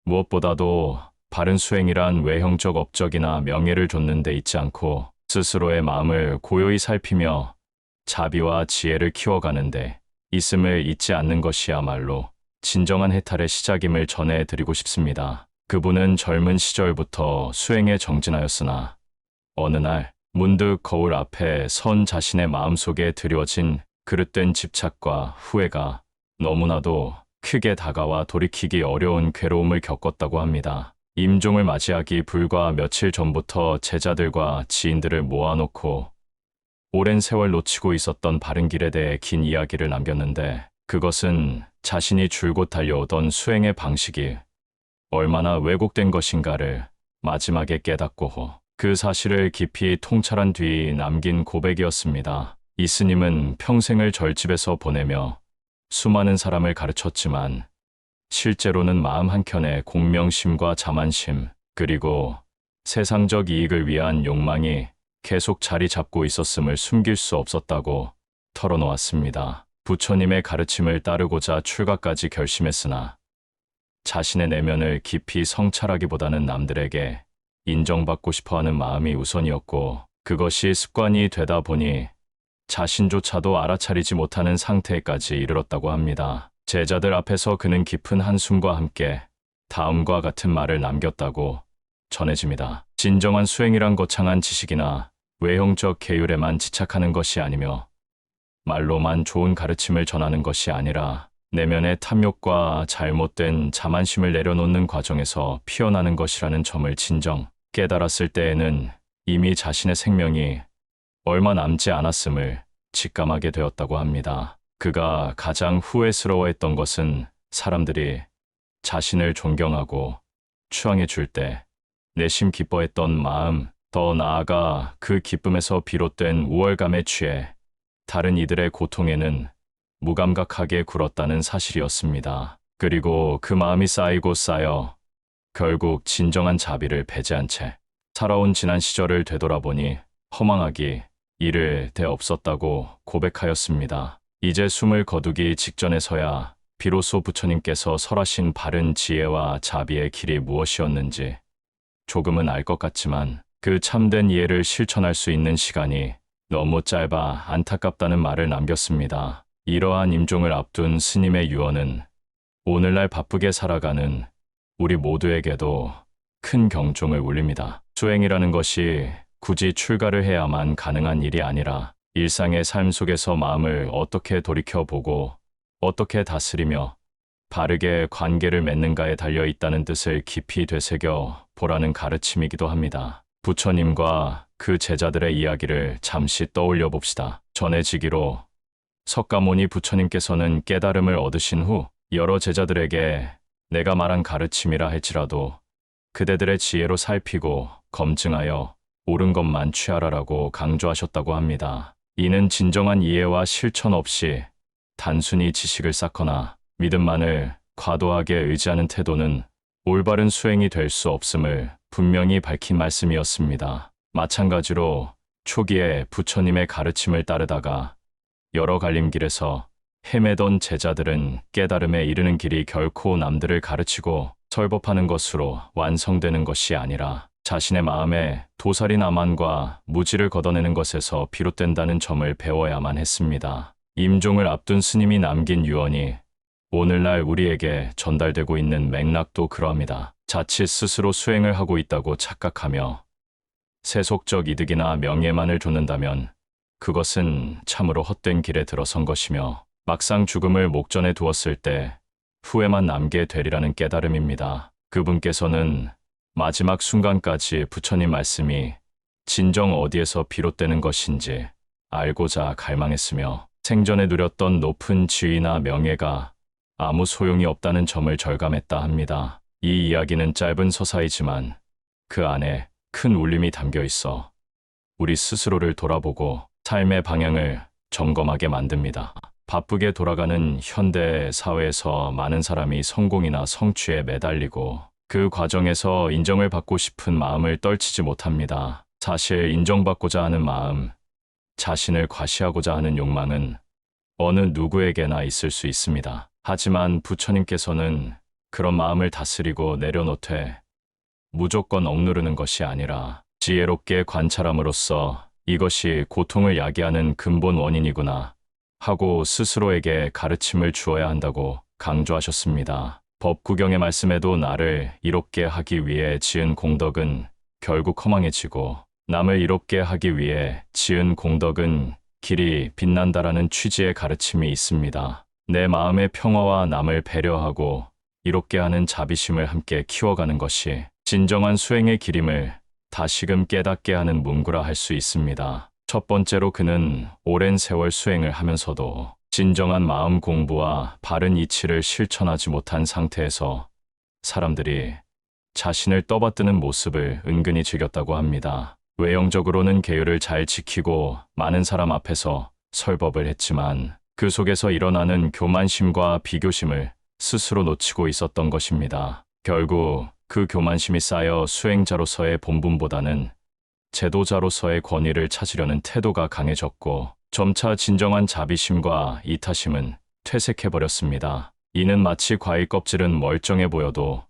무엇보다도 바른 수행이란 외형적 업적이나 명예를 좇는 데 있지 않고 스스로의 마음을 고요히 살피며 자비와 지혜를 키워가는데 있음을 잊지 않는 것이야말로 진정한 해탈의 시작임을 전해드리고 싶습니다. 그분은 젊은 시절부터 수행에 정진하였으나 어느 날 문득 거울 앞에 선 자신의 마음속에 드리워진 그릇된 집착과 후회가 너무나도 크게 다가와 돌이키기 어려운 괴로움을 겪었다고 합니다. 임종을 맞이하기 불과 며칠 전부터 제자들과 지인들을 모아놓고 오랜 세월 놓치고 있었던 바른 길에 대해 긴 이야기를 남겼는데 그것은 자신이 줄곧 달려오던 수행의 방식이 얼마나 왜곡된 것인가를 마지막에 깨닫고 그 사실을 깊이 통찰한 뒤 남긴 고백이었습니다. 이 스님은 평생을 절집에서 보내며 수많은 사람을 가르쳤지만 실제로는 마음 한켠에 공명심과 자만심 그리고 세상적 이익을 위한 욕망이 계속 자리 잡고 있었음을 숨길 수 없었다고 털어놓았습니다. 부처님의 가르침을 따르고자 출가까지 결심했으나 자신의 내면을 깊이 성찰하기보다는 남들에게 인정받고 싶어하는 마음이 우선이었고 그것이 습관이 되다 보니 자신조차도 알아차리지 못하는 상태까지 이르렀다고 합니다. 제자들 앞에서 그는 깊은 한숨과 함께 다음과 같은 말을 남겼다고 전해집니다. 진정한 수행이란 거창한 지식이나 외형적 계율에만 집착하는 것이 아니며 말로만 좋은 가르침을 전하는 것이 아니라 내면의 탐욕과 잘못된 자만심을 내려놓는 과정에서 피어나는 것이라는 점을 진정 깨달았을 때에는 이미 자신의 생명이 얼마 남지 않았음을 직감하게 되었다고 합니다. 그가 가장 후회스러워했던 것은 사람들이 자신을 존경하고 추앙해 줄 때 내심 기뻐했던 마음, 더 나아가 그 기쁨에서 비롯된 우월감에 취해 다른 이들의 고통에는 무감각하게 굴었다는 사실이었습니다. 그리고 그 마음이 쌓이고 쌓여 결국 진정한 자비를 배제한 채 살아온 지난 시절을 되돌아보니 허망하기 이를 데 없었다고 고백하였습니다. 이제 숨을 거두기 직전에서야 비로소 부처님께서 설하신 바른 지혜와 자비의 길이 무엇이었는지 조금은 알 것 같지만 그 참된 이해를 실천할 수 있는 시간이 너무 짧아 안타깝다는 말을 남겼습니다. 이러한 임종을 앞둔 스님의 유언은 오늘날 바쁘게 살아가는 우리 모두에게도 큰 경종을 울립니다. 수행이라는 것이 굳이 출가를 해야만 가능한 일이 아니라 일상의 삶 속에서 마음을 어떻게 돌이켜보고 어떻게 다스리며 바르게 관계를 맺는가에 달려 있다는 뜻을 깊이 되새겨 보라는 가르침이기도 합니다. 부처님과 그 제자들의 이야기를 잠시 떠올려 봅시다. 전해지기로 석가모니 부처님께서는 깨달음을 얻으신 후 여러 제자들에게 내가 말한 가르침이라 할지라도 그대들의 지혜로 살피고 검증하여 옳은 것만 취하라라고 강조하셨다고 합니다. 이는 진정한 이해와 실천 없이 단순히 지식을 쌓거나 믿음만을 과도하게 의지하는 태도는 올바른 수행이 될 수 없음을 분명히 밝힌 말씀이었습니다. 마찬가지로 초기에 부처님의 가르침을 따르다가 여러 갈림길에서 헤매던 제자들은 깨달음에 이르는 길이 결코 남들을 가르치고 설법하는 것으로 완성되는 것이 아니라 자신의 마음에 도살인 아만과 무지를 걷어내는 것에서 비롯된다는 점을 배워야만 했습니다. 임종을 앞둔 스님이 남긴 유언이 오늘날 우리에게 전달되고 있는 맥락도 그러합니다. 자칫 스스로 수행을 하고 있다고 착각하며 세속적 이득이나 명예만을 좇는다면 그것은 참으로 헛된 길에 들어선 것이며 막상 죽음을 목전에 두었을 때 후회만 남게 되리라는 깨달음입니다. 그분께서는 마지막 순간까지 부처님 말씀이 진정 어디에서 비롯되는 것인지 알고자 갈망했으며 생전에 누렸던 높은 지위나 명예가 아무 소용이 없다는 점을 절감했다 합니다. 이 이야기는 짧은 서사이지만 그 안에 큰 울림이 담겨 있어 우리 스스로를 돌아보고 삶의 방향을 점검하게 만듭니다. 바쁘게 돌아가는 현대 사회에서 많은 사람이 성공이나 성취에 매달리고 그 과정에서 인정을 받고 싶은 마음을 떨치지 못합니다. 사실 인정받고자 하는 마음, 자신을 과시하고자 하는 욕망은 어느 누구에게나 있을 수 있습니다. 하지만 부처님께서는 그런 마음을 다스리고 내려놓되 무조건 억누르는 것이 아니라 지혜롭게 관찰함으로써 이것이 고통을 야기하는 근본 원인이구나 하고 스스로에게 가르침을 주어야 한다고 강조하셨습니다. 법구경의 말씀에도 나를 이롭게 하기 위해 지은 공덕은 결국 허망해지고 남을 이롭게 하기 위해 지은 공덕은 길이 빛난다라는 취지의 가르침이 있습니다. 내 마음의 평화와 남을 배려하고 이롭게 하는 자비심을 함께 키워가는 것이 진정한 수행의 길임을 다시금 깨닫게 하는 문구라 할 수 있습니다. 첫 번째로 그는 오랜 세월 수행을 하면서도 진정한 마음 공부와 바른 이치를 실천하지 못한 상태에서 사람들이 자신을 떠받드는 모습을 은근히 즐겼다고 합니다. 외형적으로는 계율을 잘 지키고 많은 사람 앞에서 설법을 했지만 그 속에서 일어나는 교만심과 비교심을 스스로 놓치고 있었던 것입니다. 결국 그 교만심이 쌓여 수행자로서의 본분보다는 제도자로서의 권위를 찾으려는 태도가 강해졌고 점차 진정한 자비심과 이타심은 퇴색해버렸습니다. 이는 마치 과일 껍질은 멀쩡해 보여도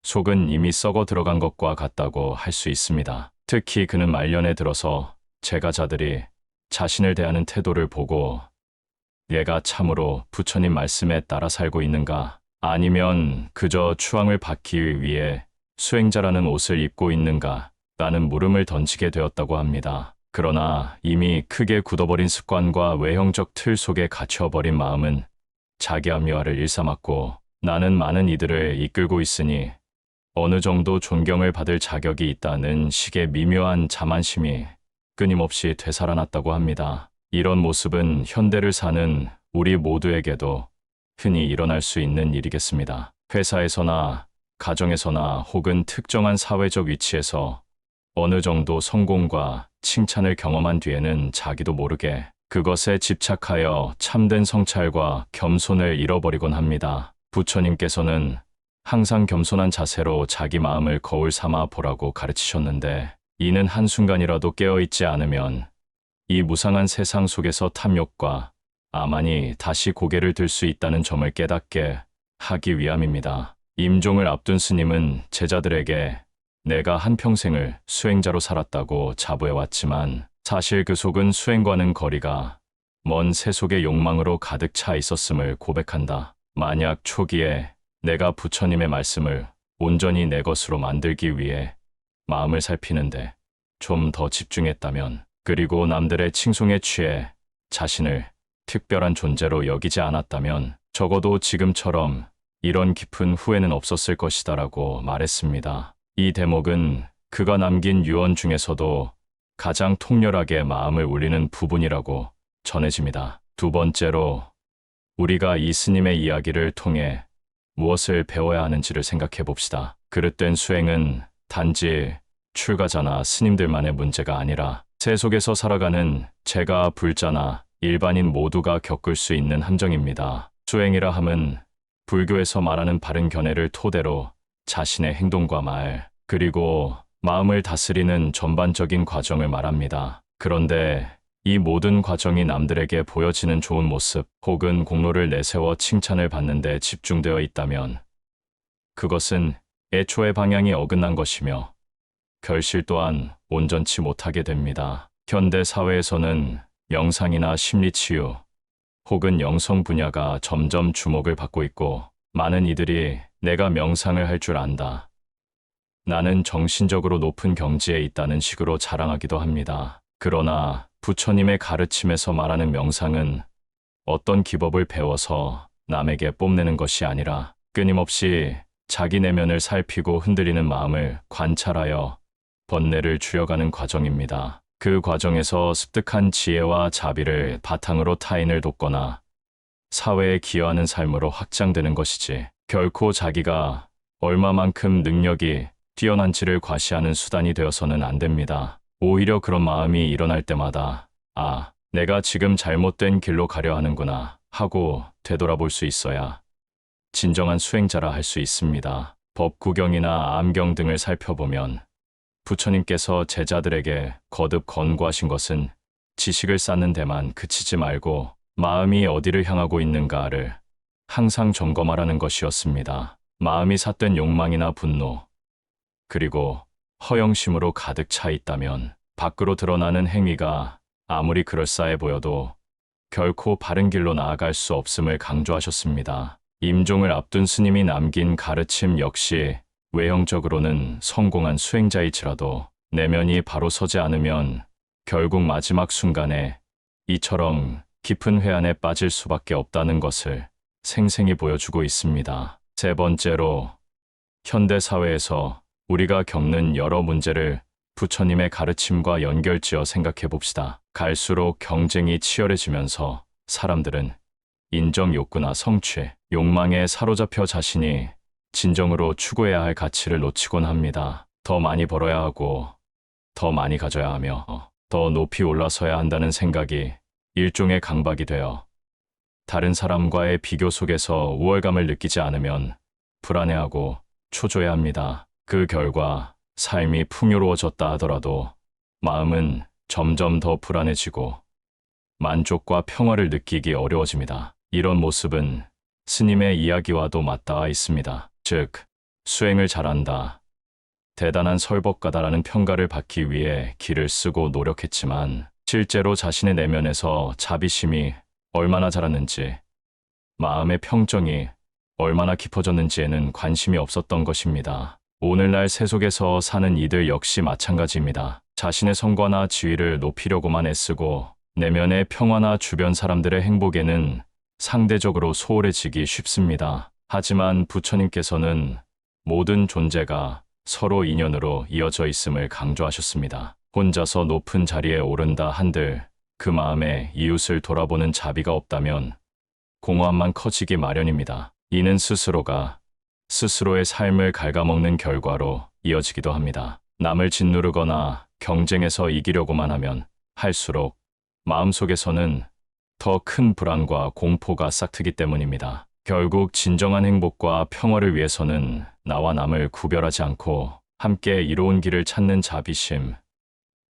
속은 이미 썩어 들어간 것과 같다고 할 수 있습니다. 특히 그는 말년에 들어서 제가자들이 자신을 대하는 태도를 보고 얘가 참으로 부처님 말씀에 따라 살고 있는가? 아니면 그저 추앙을 받기 위해 수행자라는 옷을 입고 있는가? 라는 물음을 던지게 되었다고 합니다. 그러나 이미 크게 굳어버린 습관과 외형적 틀 속에 갇혀버린 마음은 자기합리화를 일삼았고 나는 많은 이들을 이끌고 있으니 어느 정도 존경을 받을 자격이 있다는 식의 미묘한 자만심이 끊임없이 되살아났다고 합니다. 이런 모습은 현대를 사는 우리 모두에게도 흔히 일어날 수 있는 일이겠습니다. 회사에서나 가정에서나 혹은 특정한 사회적 위치에서 어느 정도 성공과 칭찬을 경험한 뒤에는 자기도 모르게 그것에 집착하여 참된 성찰과 겸손을 잃어버리곤 합니다. 부처님께서는 항상 겸손한 자세로 자기 마음을 거울 삼아 보라고 가르치셨는데 이는 한순간이라도 깨어있지 않으면 이 무상한 세상 속에서 탐욕과 아만이 다시 고개를 들 수 있다는 점을 깨닫게 하기 위함입니다. 임종을 앞둔 스님은 제자들에게 내가 한평생을 수행자로 살았다고 자부해왔지만 사실 그 속은 수행과는 거리가 먼 세속의 욕망으로 가득 차 있었음을 고백한다. 만약 초기에 내가 부처님의 말씀을 온전히 내 것으로 만들기 위해 마음을 살피는데 좀 더 집중했다면 그리고 남들의 칭송에 취해 자신을 특별한 존재로 여기지 않았다면 적어도 지금처럼 이런 깊은 후회는 없었을 것이다라고 말했습니다. 이 대목은 그가 남긴 유언 중에서도 가장 통렬하게 마음을 울리는 부분이라고 전해집니다. 두 번째로 우리가 이 스님의 이야기를 통해 무엇을 배워야 하는지를 생각해 봅시다. 그릇된 수행은 단지 출가자나 스님들만의 문제가 아니라 세속에서 살아가는 제가 불자나 일반인 모두가 겪을 수 있는 함정입니다. 수행이라 함은 불교에서 말하는 바른 견해를 토대로 자신의 행동과 말, 그리고 마음을 다스리는 전반적인 과정을 말합니다. 그런데 이 모든 과정이 남들에게 보여지는 좋은 모습 혹은 공로를 내세워 칭찬을 받는데 집중되어 있다면 그것은 애초의 방향이 어긋난 것이며 결실 또한 온전치 못하게 됩니다. 현대 사회에서는 명상이나 심리치유 혹은 영성 분야가 점점 주목을 받고 있고 많은 이들이 내가 명상을 할 줄 안다. 나는 정신적으로 높은 경지에 있다는 식으로 자랑하기도 합니다. 그러나 부처님의 가르침에서 말하는 명상은 어떤 기법을 배워서 남에게 뽐내는 것이 아니라 끊임없이 자기 내면을 살피고 흔들리는 마음을 관찰하여 번뇌를 줄여가는 과정입니다. 그 과정에서 습득한 지혜와 자비를 바탕으로 타인을 돕거나 사회에 기여하는 삶으로 확장되는 것이지 결코 자기가 얼마만큼 능력이 뛰어난지를 과시하는 수단이 되어서는 안 됩니다. 오히려 그런 마음이 일어날 때마다 아, 내가 지금 잘못된 길로 가려 하는구나 하고 되돌아볼 수 있어야 진정한 수행자라 할 수 있습니다. 법구경이나 암경 등을 살펴보면 부처님께서 제자들에게 거듭 권고하신 것은 지식을 쌓는 데만 그치지 말고 마음이 어디를 향하고 있는가를 항상 점검하라는 것이었습니다. 마음이 삿된 욕망이나 분노, 그리고 허영심으로 가득 차 있다면 밖으로 드러나는 행위가 아무리 그럴싸해 보여도 결코 바른 길로 나아갈 수 없음을 강조하셨습니다. 임종을 앞둔 스님이 남긴 가르침 역시 외형적으로는 성공한 수행자일지라도 내면이 바로 서지 않으면 결국 마지막 순간에 이처럼 깊은 회한에 빠질 수밖에 없다는 것을 생생히 보여주고 있습니다. 세 번째로, 현대 사회에서 우리가 겪는 여러 문제를 부처님의 가르침과 연결지어 생각해 봅시다. 갈수록 경쟁이 치열해지면서 사람들은 인정 욕구나 성취, 욕망에 사로잡혀 자신이 진정으로 추구해야 할 가치를 놓치곤 합니다. 더 많이 벌어야 하고, 더 많이 가져야 하며, 더 높이 올라서야 한다는 생각이 일종의 강박이 되어 다른 사람과의 비교 속에서 우월감을 느끼지 않으면 불안해하고 초조해합니다. 그 결과 삶이 풍요로워졌다 하더라도 마음은 점점 더 불안해지고 만족과 평화를 느끼기 어려워집니다. 이런 모습은 스님의 이야기와도 맞닿아 있습니다. 즉, 수행을 잘한다, 대단한 설법가다라는 평가를 받기 위해 기를 쓰고 노력했지만 실제로 자신의 내면에서 자비심이 얼마나 자랐는지, 마음의 평정이 얼마나 깊어졌는지에는 관심이 없었던 것입니다. 오늘날 세속에서 사는 이들 역시 마찬가지입니다. 자신의 성과나 지위를 높이려고만 애쓰고 내면의 평화나 주변 사람들의 행복에는 상대적으로 소홀해지기 쉽습니다. 하지만 부처님께서는 모든 존재가 서로 인연으로 이어져 있음을 강조하셨습니다. 혼자서 높은 자리에 오른다 한들 그 마음에 이웃을 돌아보는 자비가 없다면 공허함만 커지기 마련입니다. 이는 스스로가 스스로의 삶을 갉아먹는 결과로 이어지기도 합니다. 남을 짓누르거나 경쟁에서 이기려고만 하면 할수록 마음속에서는 더 큰 불안과 공포가 싹트기 때문입니다. 결국 진정한 행복과 평화를 위해서는 나와 남을 구별하지 않고 함께 이로운 길을 찾는 자비심,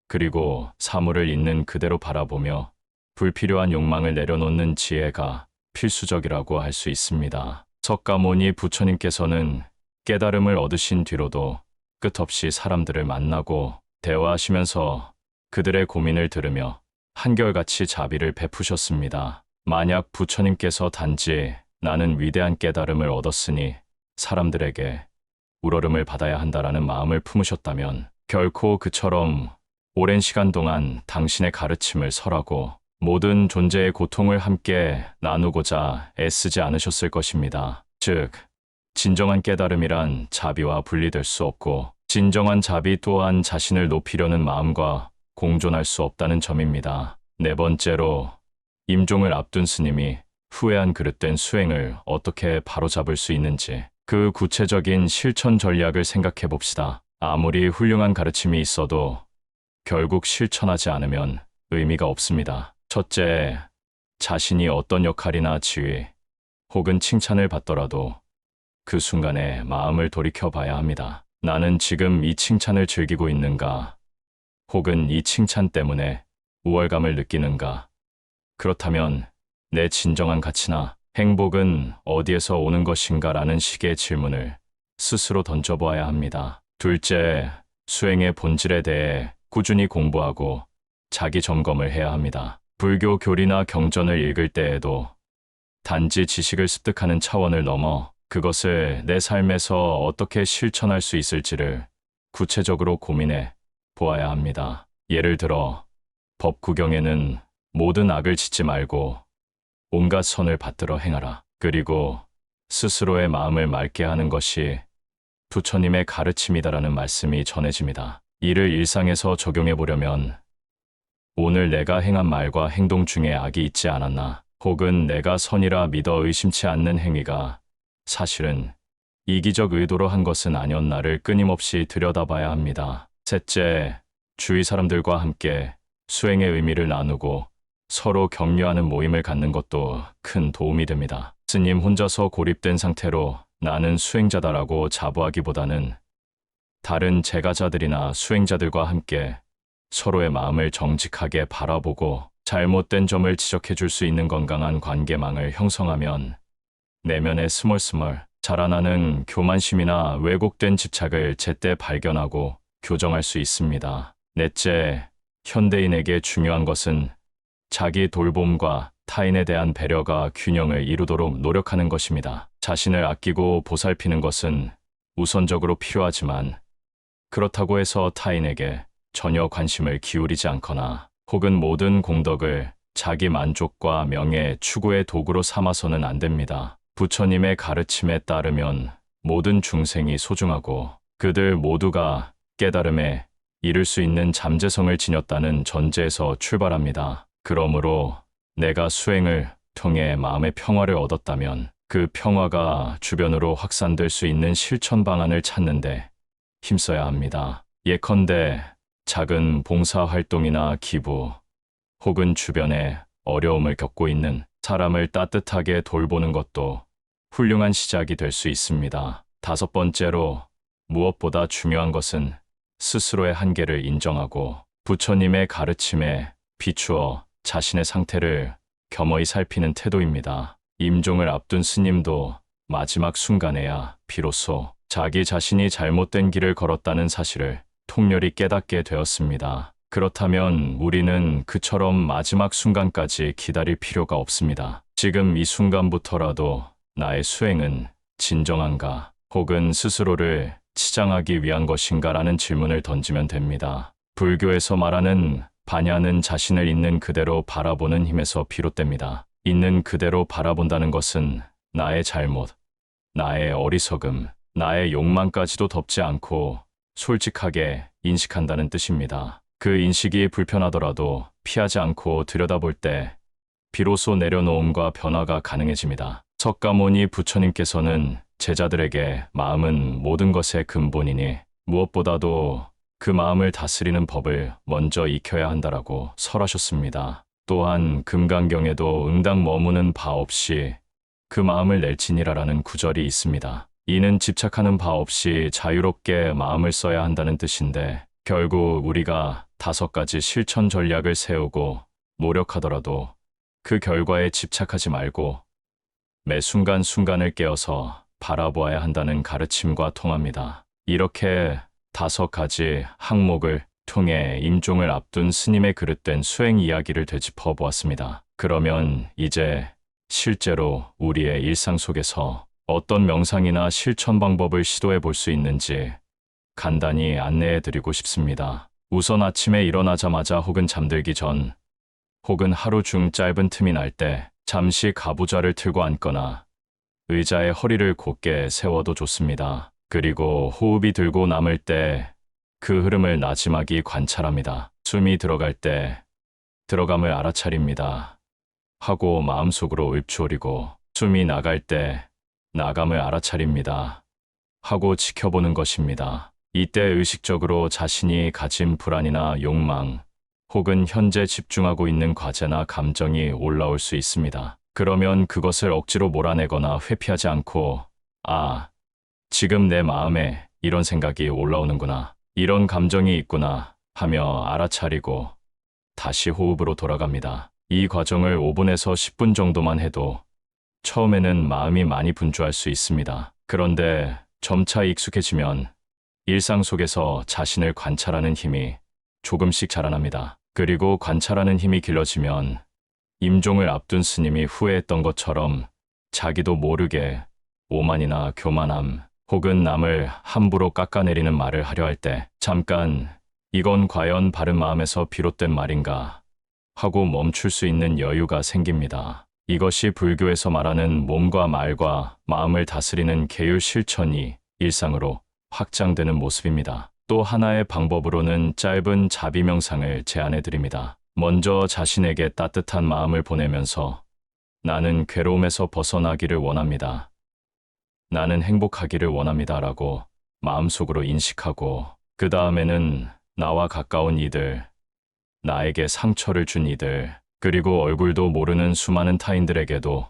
그리고 사물을 있는 그대로 바라보며 불필요한 욕망을 내려놓는 지혜가 필수적이라고 할 수 있습니다. 석가모니 부처님께서는 깨달음을 얻으신 뒤로도 끝없이 사람들을 만나고 대화하시면서 그들의 고민을 들으며 한결같이 자비를 베푸셨습니다. 만약 부처님께서 단지 나는 위대한 깨달음을 얻었으니 사람들에게 우러름을 받아야 한다라는 마음을 품으셨다면 결코 그처럼 오랜 시간 동안 당신의 가르침을 설하고 모든 존재의 고통을 함께 나누고자 애쓰지 않으셨을 것입니다. 즉, 진정한 깨달음이란 자비와 분리될 수 없고 진정한 자비 또한 자신을 높이려는 마음과 공존할 수 없다는 점입니다. 네 번째로, 임종을 앞둔 스님이 후회한 그릇된 수행을 어떻게 바로잡을 수 있는지 그 구체적인 실천 전략을 생각해 봅시다. 아무리 훌륭한 가르침이 있어도 결국 실천하지 않으면 의미가 없습니다. 첫째, 자신이 어떤 역할이나 지위 혹은 칭찬을 받더라도 그 순간에 마음을 돌이켜 봐야 합니다. 나는 지금 이 칭찬을 즐기고 있는가? 혹은 이 칭찬 때문에 우월감을 느끼는가? 그렇다면 내 진정한 가치나 행복은 어디에서 오는 것인가? 라는 식의 질문을 스스로 던져보아야 합니다. 둘째, 수행의 본질에 대해 꾸준히 공부하고 자기 점검을 해야 합니다. 불교 교리나 경전을 읽을 때에도 단지 지식을 습득하는 차원을 넘어 그것을 내 삶에서 어떻게 실천할 수 있을지를 구체적으로 고민해 보아야 합니다. 예를 들어, 법구경에는 모든 악을 짓지 말고 온갖 선을 받들어 행하라. 그리고 스스로의 마음을 맑게 하는 것이 부처님의 가르침이다라는 말씀이 전해집니다. 이를 일상에서 적용해 보려면 오늘 내가 행한 말과 행동 중에 악이 있지 않았나, 혹은 내가 선이라 믿어 의심치 않는 행위가 사실은 이기적 의도로 한 것은 아니었나를 끊임없이 들여다봐야 합니다. 셋째, 주위 사람들과 함께 수행의 의미를 나누고 서로 격려하는 모임을 갖는 것도 큰 도움이 됩니다. 스님 혼자서 고립된 상태로 나는 수행자다라고 자부하기보다는 다른 제가자들이나 수행자들과 함께 서로의 마음을 정직하게 바라보고 잘못된 점을 지적해 줄 수 있는 건강한 관계망을 형성하면 내면의 스멀스멀 자라나는 교만심이나 왜곡된 집착을 제때 발견하고 교정할 수 있습니다. 넷째, 현대인에게 중요한 것은 자기 돌봄과 타인에 대한 배려가 균형을 이루도록 노력하는 것입니다. 자신을 아끼고 보살피는 것은 우선적으로 필요하지만 그렇다고 해서 타인에게 전혀 관심을 기울이지 않거나 혹은 모든 공덕을 자기 만족과 명예 추구의 도구로 삼아서는 안 됩니다. 부처님의 가르침에 따르면 모든 중생이 소중하고 그들 모두가 깨달음에 이를 수 있는 잠재성을 지녔다는 전제에서 출발합니다. 그러므로 내가 수행을 통해 마음의 평화를 얻었다면 그 평화가 주변으로 확산될 수 있는 실천 방안을 찾는데 힘써야 합니다. 예컨대 작은 봉사활동이나 기부 혹은 주변에 어려움을 겪고 있는 사람을 따뜻하게 돌보는 것도 훌륭한 시작이 될 수 있습니다. 다섯 번째로 무엇보다 중요한 것은 스스로의 한계를 인정하고 부처님의 가르침에 비추어 자신의 상태를 겸허히 살피는 태도입니다. 임종을 앞둔 스님도 마지막 순간에야 비로소 자기 자신이 잘못된 길을 걸었다는 사실을 통렬히 깨닫게 되었습니다. 그렇다면 우리는 그처럼 마지막 순간까지 기다릴 필요가 없습니다. 지금 이 순간부터라도 나의 수행은 진정한가 혹은 스스로를 치장하기 위한 것인가라는 질문을 던지면 됩니다. 불교에서 말하는 반야는 자신을 있는 그대로 바라보는 힘에서 비롯됩니다. 있는 그대로 바라본다는 것은 나의 잘못, 나의 어리석음, 나의 욕망까지도 덮지 않고 솔직하게 인식한다는 뜻입니다. 그 인식이 불편하더라도 피하지 않고 들여다볼 때 비로소 내려놓음과 변화가 가능해집니다. 석가모니 부처님께서는 제자들에게 마음은 모든 것의 근본이니 무엇보다도 그 마음을 다스리는 법을 먼저 익혀야 한다라고 설하셨습니다. 또한 금강경에도 응당 머무는 바 없이 그 마음을 낼지니라라는 구절이 있습니다. 이는 집착하는 바 없이 자유롭게 마음을 써야 한다는 뜻인데 결국 우리가 5가지 실천 전략을 세우고 노력하더라도 그 결과에 집착하지 말고 매 순간순간을 깨어서 바라보아야 한다는 가르침과 통합니다. 이렇게 5가지 항목을 통해 임종을 앞둔 스님의 그릇된 수행 이야기를 되짚어 보았습니다. 그러면 이제 실제로 우리의 일상 속에서 어떤 명상이나 실천 방법을 시도해 볼 수 있는지 간단히 안내해 드리고 싶습니다. 우선 아침에 일어나자마자 혹은 잠들기 전 혹은 하루 중 짧은 틈이 날 때 잠시 가부좌를 틀고 앉거나 의자에 허리를 곧게 세워도 좋습니다. 그리고 호흡이 들고 남을 때 그 흐름을 나지막이 관찰합니다. 숨이 들어갈 때 들어감을 알아차립니다. 하고 마음속으로 읊조리고 숨이 나갈 때 나감을 알아차립니다. 하고 지켜보는 것입니다. 이때 의식적으로 자신이 가진 불안이나 욕망 혹은 현재 집중하고 있는 과제나 감정이 올라올 수 있습니다. 그러면 그것을 억지로 몰아내거나 회피하지 않고 지금 내 마음에 이런 생각이 올라오는구나, 이런 감정이 있구나 하며 알아차리고 다시 호흡으로 돌아갑니다. 이 과정을 5분에서 10분 정도만 해도 처음에는 마음이 많이 분주할 수 있습니다. 그런데 점차 익숙해지면 일상 속에서 자신을 관찰하는 힘이 조금씩 자라납니다. 그리고 관찰하는 힘이 길러지면 임종을 앞둔 스님이 후회했던 것처럼 자기도 모르게 오만이나 교만함 혹은 남을 함부로 깎아내리는 말을 하려 할 때 잠깐 이건 과연 바른 마음에서 비롯된 말인가 하고 멈출 수 있는 여유가 생깁니다. 이것이 불교에서 말하는 몸과 말과 마음을 다스리는 계율 실천이 일상으로 확장되는 모습입니다. 또 하나의 방법으로는 짧은 자비 명상을 제안해 드립니다. 먼저 자신에게 따뜻한 마음을 보내면서 나는 괴로움에서 벗어나기를 원합니다. 나는 행복하기를 원합니다. 라고 마음속으로 인식하고 그 다음에는 나와 가까운 이들, 나에게 상처를 준 이들, 그리고 얼굴도 모르는 수많은 타인들에게도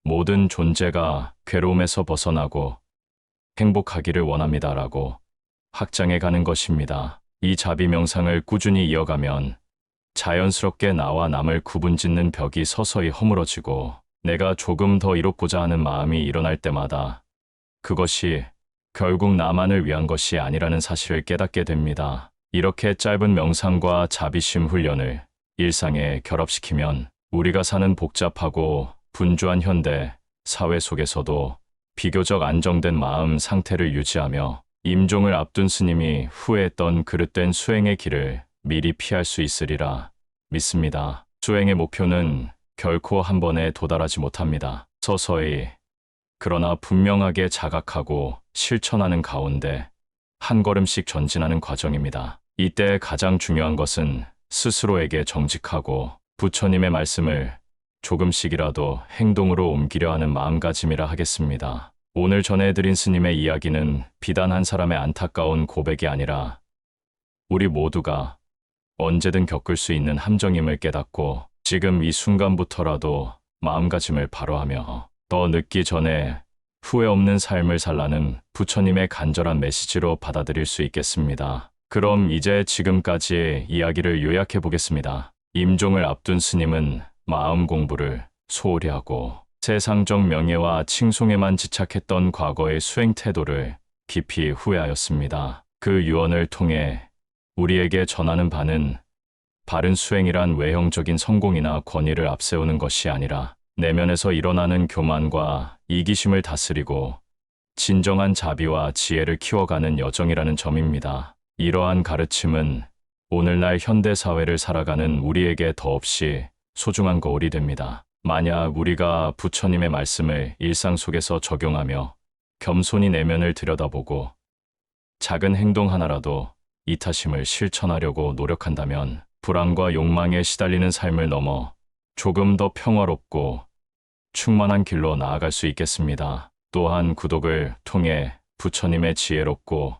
모든 존재가 괴로움에서 벗어나고 행복하기를 원합니다. 라고 확장해 가는 것입니다. 이 자비 명상을 꾸준히 이어가면 자연스럽게 나와 남을 구분짓는 벽이 서서히 허물어지고 내가 조금 더 이롭고자 하는 마음이 일어날 때마다 그것이 결국 나만을 위한 것이 아니라는 사실을 깨닫게 됩니다. 이렇게 짧은 명상과 자비심 훈련을 일상에 결합시키면 우리가 사는 복잡하고 분주한 현대 사회 속에서도 비교적 안정된 마음 상태를 유지하며 임종을 앞둔 스님이 후회했던 그릇된 수행의 길을 미리 피할 수 있으리라 믿습니다. 수행의 목표는 결코 한 번에 도달하지 못합니다. 서서히 그러나 분명하게 자각하고 실천하는 가운데 한 걸음씩 전진하는 과정입니다. 이때 가장 중요한 것은 스스로에게 정직하고 부처님의 말씀을 조금씩이라도 행동으로 옮기려 하는 마음가짐이라 하겠습니다. 오늘 전해드린 스님의 이야기는 비단 한 사람의 안타까운 고백이 아니라 우리 모두가 언제든 겪을 수 있는 함정임을 깨닫고 지금 이 순간부터라도 마음가짐을 바로하며 더 늦기 전에 후회 없는 삶을 살라는 부처님의 간절한 메시지로 받아들일 수 있겠습니다. 그럼 이제 지금까지의 이야기를 요약해 보겠습니다. 임종을 앞둔 스님은 마음 공부를 소홀히 하고 세상적 명예와 칭송에만 집착했던 과거의 수행 태도를 깊이 후회하였습니다. 그 유언을 통해 우리에게 전하는 바는 바른 수행이란 외형적인 성공이나 권위를 앞세우는 것이 아니라 내면에서 일어나는 교만과 이기심을 다스리고 진정한 자비와 지혜를 키워가는 여정이라는 점입니다. 이러한 가르침은 오늘날 현대사회를 살아가는 우리에게 더없이 소중한 거울이 됩니다. 만약 우리가 부처님의 말씀을 일상 속에서 적용하며 겸손히 내면을 들여다보고 작은 행동 하나라도 이타심을 실천하려고 노력한다면 불안과 욕망에 시달리는 삶을 넘어 조금 더 평화롭고 충만한 길로 나아갈 수 있겠습니다. 또한 구독을 통해 부처님의 지혜롭고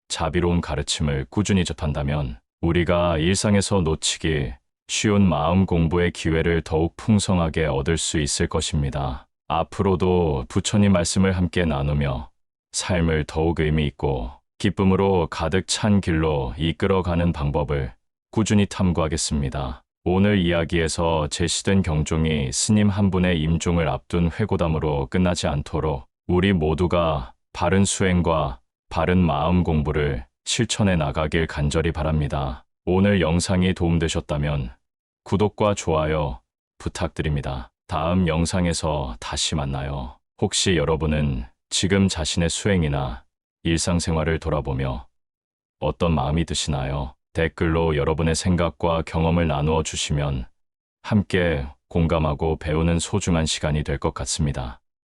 자비로운 가르침을 꾸준히 접한다면 우리가 일상에서 놓치기 쉬운 마음 공부의 기회를 더욱 풍성하게 얻을 수 있을 것입니다. 앞으로도 부처님 말씀을 함께 나누며 삶을 더욱 의미 있고 기쁨으로 가득 찬 길로 이끌어가는 방법을 꾸준히 탐구하겠습니다. 오늘 이야기에서 제시된 경종이 스님 한 분의 임종을 앞둔 회고담으로 끝나지 않도록 우리 모두가 바른 수행과 바른 마음 공부를 실천해 나가길 간절히 바랍니다. 오늘 영상이 도움되셨다면 구독과 좋아요 부탁드립니다. 다음 영상에서 다시 만나요. 혹시 여러분은 지금 자신의 수행이나 일상생활을 돌아보며 어떤 마음이 드시나요? 댓글로 여러분의 생각과 경험을 나누어 주시면 함께 공감하고 배우는 소중한 시간이 될 것 같습니다.